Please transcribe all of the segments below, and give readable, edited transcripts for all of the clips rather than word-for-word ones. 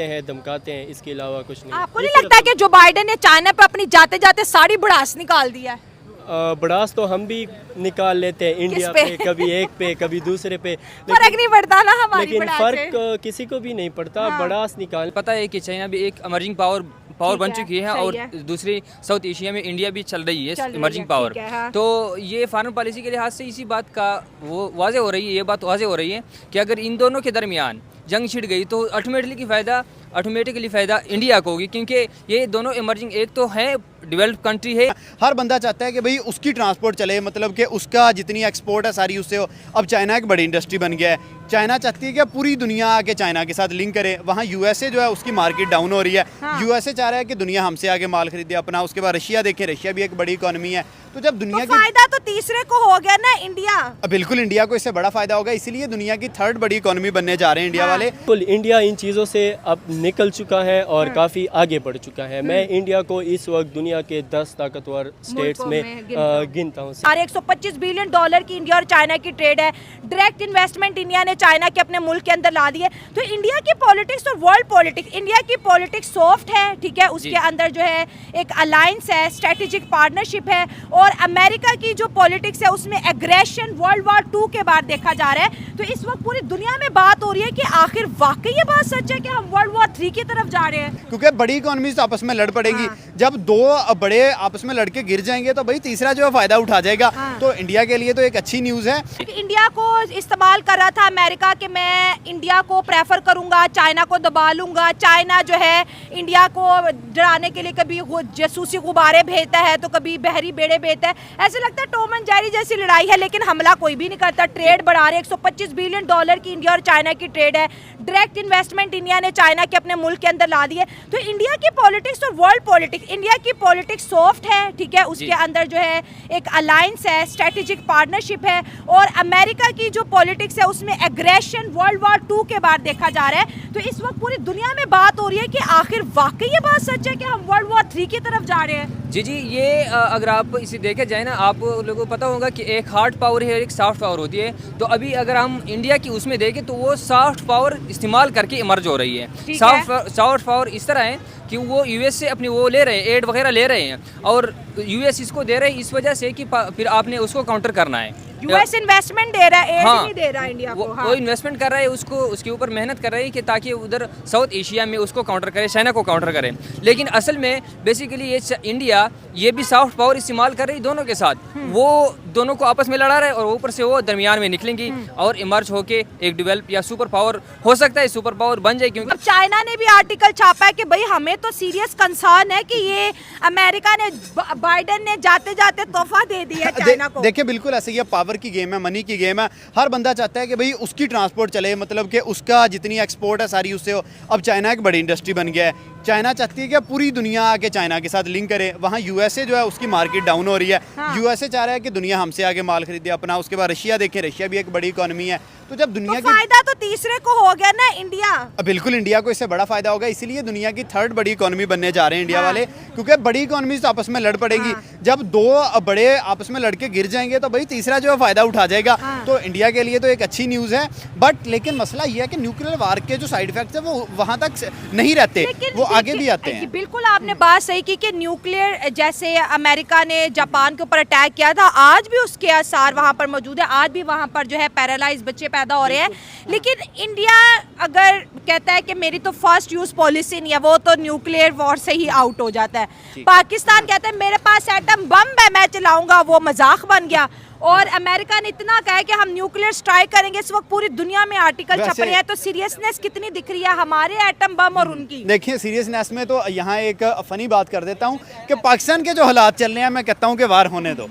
हैं, धमकाते हैं, इसके अलावा कुछ नहीं। आपको नहीं लगता कि जो बाइडेन ने चाइना पे अपनी जाते जाते सारी भड़ास निकाल दिया है? बड़ास तो हम भी निकाल लेते हैं इंडिया पे, कभी एक पे कभी दूसरे पे, फर्क नहीं पड़ता ना हमारी लेकिन भड़ास फर्क से। किसी को भी नहीं पड़ता। हाँ। बड़ास निकाल पता है कि चाइना भी एक इमर्जिंग पावर ठीक बन है, चुकी है सही और है। दूसरी साउथ एशिया में इंडिया भी चल रही चल है रही इमर्जिंग है, पावर। ठीक है, हाँ। तो ये फॉरेन पॉलिसी के लिहाज से इसी बात का वो वाजे हो रही है, ये बात वाजे हो रही है कि अगर इन दोनों के दरमियान जंग छिड़ गई तो ऑटोमेटिकली फ़ायदा इंडिया को होगी, क्योंकि ये दोनों इमर्जिंग, एक तो है डेवलप्ड कंट्री है। हर बंदा चाहता है कि भाई उसकी ट्रांसपोर्ट चले, मतलब कि उसका जितनी एक्सपोर्ट है सारी उससे हो। अब चाइना एक बड़ी इंडस्ट्री बन गया है। चाइना चाहती है कि पूरी दुनिया आके चाइना के साथ लिंक करे। वहाँ यूएसए जो है उसकी मार्केट डाउन हो रही है। हाँ। यूएसए चाह रहा है कि दुनिया हमसे आगे माल खरीदे अपना। उसके बाद रशिया देखें, रशिया भी एक बड़ी इकोनॉमी है। तो जब दुनिया तो फायदा तो तीसरे को हो गया ना, इंडिया। बिल्कुल इंडिया को इससे बड़ा फायदा होगा, इसीलिए दुनिया की थर्ड बड़ी इकोनॉमी बनने जा रहे हैं इंडिया हाँ। वाले। बिल्कुल इंडिया इन चीज़ों से अब निकल चुका है और काफ़ी आगे बढ़ चुका है। मैं इंडिया को इस वक्त दुनिया के 10 ताकतवर स्टेट्स में गिनता हूँ। और 125 बिलियन डॉलर की इंडिया और चाइना की ट्रेड है। डायरेक्ट इन्वेस्टमेंट इंडिया ने चाइना के अपने मुल्क के अंदर ला दी है। तो इंडिया की पॉलिटिक्स और वर्ल्ड पॉलिटिक्स, इंडिया की पॉलिटिक्स सॉफ्ट है, ठीक है, उसके अंदर जो है एक अलायंस है, स्ट्रेटेजिक पार्टनरशिप है। और अमेरिका की जो पॉलिटिक्स है उसमें एग्रेशन वर्ल्ड वॉर 2 के बाद देखा जा रहा है। तो इस वक्त पूरी दुनिया में बात हो रही है कि आखिर वाकई ये बात सच है कि हम वर्ल्ड वॉर 3 की तरफ जा रहे हैं। क्योंकि बड़ी इकोनॉमीज तो आपस में लड़ पड़ेगी। हाँ। जब दो बड़े आपस में लड़के गिर जाएंगे तो भाई तीसरा जो है फायदा उठा जाएगा। हाँ। तो इंडिया के लिए तो एक अच्छी न्यूज़ है। इंडिया को इस्तेमाल कर रहा था अमेरिका कि मैं इंडिया को प्रेफर करूंगा, चाइना को दबा लूंगा। चाइना जो है इंडिया को डराने के लिए कभी जासूसी गुब्बारे भेजता है तो कभी बहरी बेड़े भेजता है। ऐसे लगता है टॉम एंड जेरी जैसी लड़ाई है, लेकिन हमला कोई भी नहीं करता। ट्रेड बढ़ा रहे, 125 बिलियन डॉलर की इंडिया और चाइना की ट्रेड है। डायरेक्ट इन्वेस्टमेंट इंडिया ने चाइना के अपने मुल्क के अंदर ला दी है। तो इंडिया की पॉलिटिक्स और वर्ल्ड पॉलिटिक्स, इंडिया की पॉलिटिक्स सॉफ्ट है, ठीक है, उसके अंदर जो है एक अलायंस है, स्ट्रेटेजिक पार्टनरशिप है। और अमेरिका की जो पॉलिटिक्स है उसमें एग्रेशन वर्ल्ड वॉर 2 के बाद देखा जा रहा है। तो इस वक्त पूरी दुनिया में बात हो रही है कि आखिर वाकई ये बात सच है कि हम वर्ल्ड वॉर 3 की तरफ जा रहे हैं। जी, ये अगर आप इसे देखे जाए ना, आप लोगों को पता होगा कि एक हार्ड पावर है, एक सॉफ्ट पावर होती है। तो अभी अगर हम इंडिया की उसमें देखें तो वो सॉफ्ट पावर इस्तेमाल करके इमर्ज हो रही है। सॉफ्ट पावर इस तरह है कि वो यूएस से अपनी वो ले रहे हैं, एड वगैरह ले रहे हैं, और यूएस इसको दे रहे हैं इस वजह से कि फिर आपने उसको काउंटर करना है। यूएस इन्वेस्टमेंट दे रहा है, एड नहीं दे रहा इंडिया को। वो इन्वेस्टमेंट कर रहा है, उसको उसके ऊपर मेहनत कर रही है कि ताकि उधर साउथ एशिया में उसको काउंटर करे, चाइना को काउंटर करे। लेकिन असल में बेसिकली ये इंडिया ये भी सॉफ्ट पावर इस्तेमाल कर रही दोनों के साथ। वो दोनों को आपस में लड़ा रहे और ऊपर से वो दरमियान में निकलेंगी और इमर्ज होके एक डेवलप या सुपर पावर हो सकता है, सुपर पावर बन जाए। क्योंकि अब चाइना ने भी आर्टिकल छापा है कि भाई हमें तो सीरियस कंसर्न है कि ये अमेरिका ने, बाइडेन ने जाते जाते तोहफा दे दिया चाइना को। देखिए बिल्कुल ऐसे ही पावर की गेम है, मनी की गेम है। हर बंदा चाहता है कि भाई उसकी ट्रांसपोर्ट चले, मतलब कि उसका जितनी एक्सपोर्ट है सारी उससे हो। अब चाइना एक बड़ी इंडस्ट्री बन गया है। चाइना चाहती है कि पूरी दुनिया आके चाइना के साथ लिंक करे। वहाँ यूएसए जो है उसकी मार्केट डाउन हो रही है। हाँ। यूएसए चाह रहा है कि दुनिया हमसे आगे माल खरीदे अपना। उसके बाद रशिया देखें, रशिया भी एक बड़ी इकोनॉमी है। तो जब दुनिया तो फायदा तो तीसरे को हो गया ना, इंडिया। बिल्कुल इंडिया को इससे बड़ा फायदा होगा, इसीलिए दुनिया की थर्ड बड़ी इकोनॉमी बनने जा रहे हैं इंडिया हाँ। वाले। क्योंकि बड़ी इकोनॉमीज तो आपस में लड़ पड़ेगी। हाँ। जब दो बड़े आपस में लड़के गिर जाएंगे तो भाई तीसरा जो है फायदा उठा जाएगा। हाँ। तो इंडिया के लिए तो एक अच्छी न्यूज़ है। बट लेकिन मसला ये है कि न्यूक्लियर वार के जो साइड इफेक्ट्स है वो वहाँ तक नहीं रहते, वो आगे भी आते हैं। बिल्कुल आपने बात सही की कि न्यूक्लियर, जैसे अमेरिका ने जापान के ऊपर अटैक किया था, आज भी उसके आसार वहाँ पर मौजूद है। आज भी वहाँ पर जो है पैरालाइज बच्चे पैदा हो रहे हैं। लेकिन इंडिया अगर कहता है कि मेरी तो फर्स्ट यूज पॉलिसी नहीं है, वो तो न्यूक्लियर वॉर से ही आउट हो जाता है। पाकिस्तान कहता है मेरे पास एटम बम है, मैं चलाऊंगा, वो मजाक बन गया। और अमेरिका ने इतना कहा है कि हम न्यूक्लियर स्ट्राइक करेंगे। इस वक्त पूरी दुनिया में आर्टिकल छप रहे हैं। तो सीरियसनेस कितनी दिख रही है हमारे एटम बम और उनकी। देखिए सीरियसनेस में तो यहाँ एक फनी बात कर देता हूँ कि पाकिस्तान के जो हालात चल रहे हैं, मैं कहता हूँ कि वार होने दो।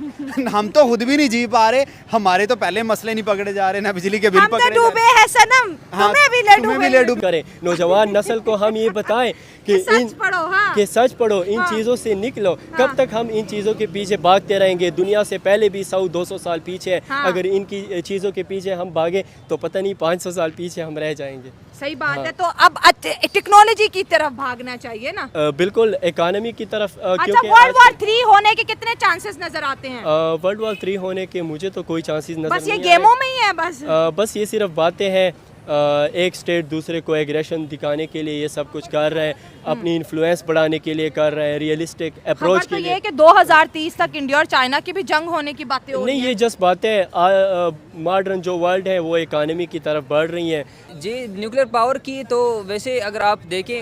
हम तो खुद भी नहीं जी पा रहे, हमारे तो पहले मसले नहीं पकड़े जा रहे, ना बिजली के बिल हम पकड़े तो डूबे हैं सनम, तुम्हें भी ले डूबे करें। नौजवान नस्ल को हम ये बताएं कि सच पढ़ो, हाँ। कि सच पढ़ो, इन चीज़ों से निकलो। कब तक हम इन चीज़ों के पीछे भागते रहेंगे? दुनिया से पहले भी 100-200 साल पीछे है। अगर इनकी चीज़ों के पीछे हम भागे तो पता नहीं 500 साल पीछे हम रह जाएंगे। सही बात है। तो अब टेक्नोलॉजी की तरफ भागना चाहिए ना। बिल्कुल इकोनॉमी की तरफ। अच्छा, वर्ल्ड वॉर 3 होने के कितने चांसेस नजर आते हैं? वर्ल्ड वॉर 3 होने के मुझे तो कोई चांसेस नजर बस ये नहीं आ रहे। गेमों में ही है बस। बस ये सिर्फ बातें हैं एक स्टेट दूसरे को एग्रेशन दिखाने के लिए ये सब कुछ कर रहा है, अपनी इन्फ्लुएंस बढ़ाने के लिए कर रहा है, रियलिस्टिक अप्रोच खबर तो के ये लिए। है कि 2030 तक इंडिया और चाइना की भी जंग होने की बातें हो रही नहीं, हैं। ये जस्ट बातें हैं। मॉडर्न जो वर्ल्ड है वो इकानमी की तरफ बढ़ रही है। जी न्यूक्लियर पावर की तो वैसे अगर आप देखें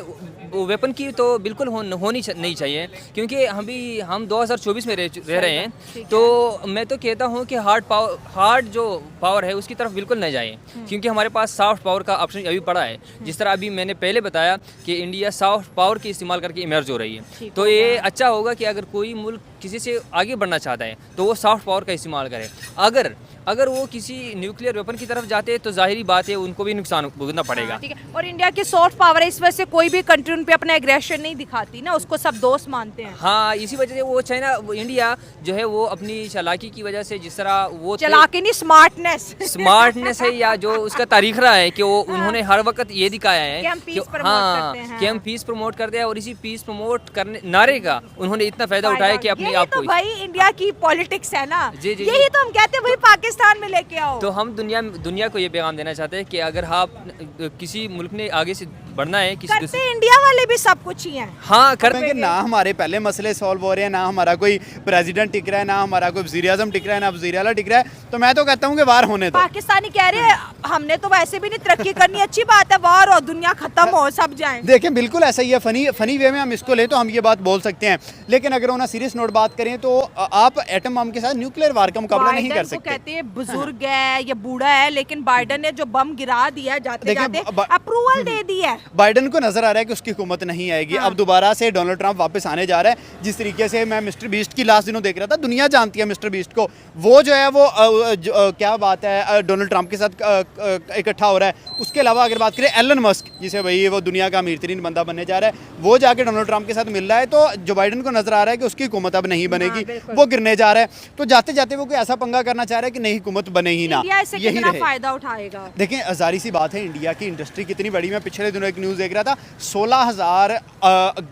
वेपन की तो बिल्कुल नहीं चाहिए, क्योंकि हम 2024 में रह रहे हैं। तो मैं तो कहता हूँ कि हार्ड जो पावर है उसकी तरफ बिल्कुल न जाए, क्योंकि हमारे पास सॉफ्ट पावर का ऑप्शन अभी पड़ा है। जिस तरह अभी मैंने पहले बताया कि इंडिया सॉफ्ट पावर की इस्तेमाल करके इमर्ज हो रही है, तो ये अच्छा होगा कि अगर कोई मुल्क किसी से आगे बढ़ना चाहता है तो वो सॉफ्ट पावर का इस्तेमाल करे। अगर वो किसी न्यूक्लियर वेपन की तरफ जाते हैं तो जाहिर बात है उनको भी नुकसान भुगतना पड़ेगा। ठीक है, और इंडिया की सॉफ्ट पावर है, इस वजह से कोई भी कंट्री उन पे अपना एग्रेशन नहीं दिखाती ना, उसको सब दोस्त मानते हैं। हाँ, इसी वजह से वो इंडिया जो है वो अपनी चालाकी की वजह से, जिस तरह वो चालाकी नहीं, स्मार्टनेस है, या जो उसका तारीख रहा है कि वो उन्होंने हर वक्त ये दिखाया है कि हम peace promote करते हैं। कि हम पीस प्रमोट करते हैं, और इसी पीस प्रमोट करने नारे का उन्होंने इतना फायदा उठाया कि अपने आप तो को भाई इंडिया की पॉलिटिक्स है ना, जी, यही तो हम कहते हैं भाई पाकिस्तान में लेके आओ। तो हम दुनिया को ये पैगाम देना चाहते हैं कि अगर आप किसी मुल्क ने आगे से बढ़ना है, किसी करते इंडिया वाले भी सब कुछ ही हैं। हाँ करते कि ना हमारे पहले मसले सॉल्व हो रहे हैं, ना हमारा कोई प्रेसिडेंट टिक रहा है, ना हमारा कोई वज़ीर आज़म टिक रहा है, ना वज़ीर आला टिक रहा है। तो मैं तो कहता हूँ कि वार होने दो। पाकिस्तानी कह रहे हैं हमने तो वैसे भी नहीं तरक्की करनी, अच्छी बात है, वार हो, दुनिया खत्म हो, सब जाए। देखें बिल्कुल ऐसा ही है, फनी वे में हम इसको ले तो हम ये बात बोल सकते हैं, लेकिन अगर ऑन सीरियस नोट बात करें तो आप एटम बम के साथ न्यूक्लियर वार का मुकाबला नहीं कर सकते। कहते हैं बुजुर्ग है या बूढ़ा है, लेकिन बाइडन ने जो बम गिरा दिया जाते जाते अप्रूवल दे दी है। बाइडन को नजर आ रहा है कि उसकी हुकूमत नहीं आएगी। अब दोबारा से डोनाल्ड ट्रंप वापस आने जा रहा है। जिस तरीके से मैं मिस्टर बीस्ट की लास्ट दिनों देख रहा था, दुनिया जानती है मिस्टर बीस्ट को, वो जो है वो क्या बात है डोनाल्ड ट्रंप के साथ इकट्ठा हो रहा है। उसके अलावा अगर बात करें एलन मस्क, जिसे भाई वो दुनिया का अमीर तरीन बंदा बनने जा रहा है, वो जाके डोनाल्ड ट्रंप के साथ मिल रहा है। तो जो बाइडन को नजर आ रहा है कि उसकी हुकूमत अब नहीं बनेगी, वो गिरने जा रहा है। तो जाते जाते वो कोई ऐसा पंगा करना चाह रहा है कि नहीं हुकूमत बने ही ना, यही रहे। फायदा उठाएगा। देखें जारी सी बात है, इंडिया की इंडस्ट्री कितनी बड़ी। मैं पिछले दिनों एक न्यूज़ देख रहा था, 16,000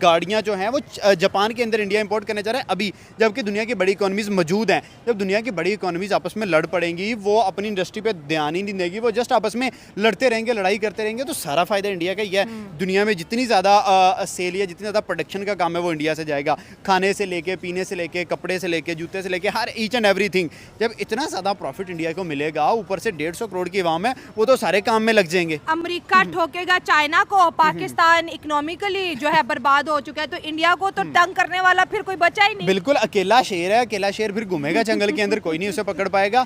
गाड़ियां जो हैं वो जापान के अंदर इंडिया इंपोर्ट करने जा रहा है अभी, जबकि दुनिया की बड़ी इकोनॉमीज मौजूद हैं। जब दुनिया की बड़ी इकोनॉमीज आपस में लड़ पड़ेंगी, वो अपनी इंडस्ट्री पे ध्यान ही नहीं देगी, वो जस्ट आपस में लड़ते रहेंगे, लड़ाई करते रहेंगे, तो सारा फायदा इंडिया का ही है। दुनिया में जितनी ज़्यादा सेल या जितनी ज़्यादा प्रोडक्शन का काम है वो इंडिया से जाएगा, खाने से लेके, पीने से लेके, कपड़े से लेके, जूते से लेके, हर ईच एंड एवरीथिंग। जब इतना ज़्यादा प्रॉफिट इंडिया को मिलेगा, ऊपर से 150 करोड़ की आवाम है, वो तो सारे काम में लग जाएंगे। अमेरिका ठोकेगा चाइना को, पाकिस्तान इकोनॉमिकली जो है बर्बाद हो चुका है, तो इंडिया को तो तंग करने वाला फिर कोई बचा ही नहीं। बिल्कुल अकेला शेर है, अकेला शेर फिर घूमेगा जंगल के अंदर, कोई नहीं उसे पकड़ पाएगा।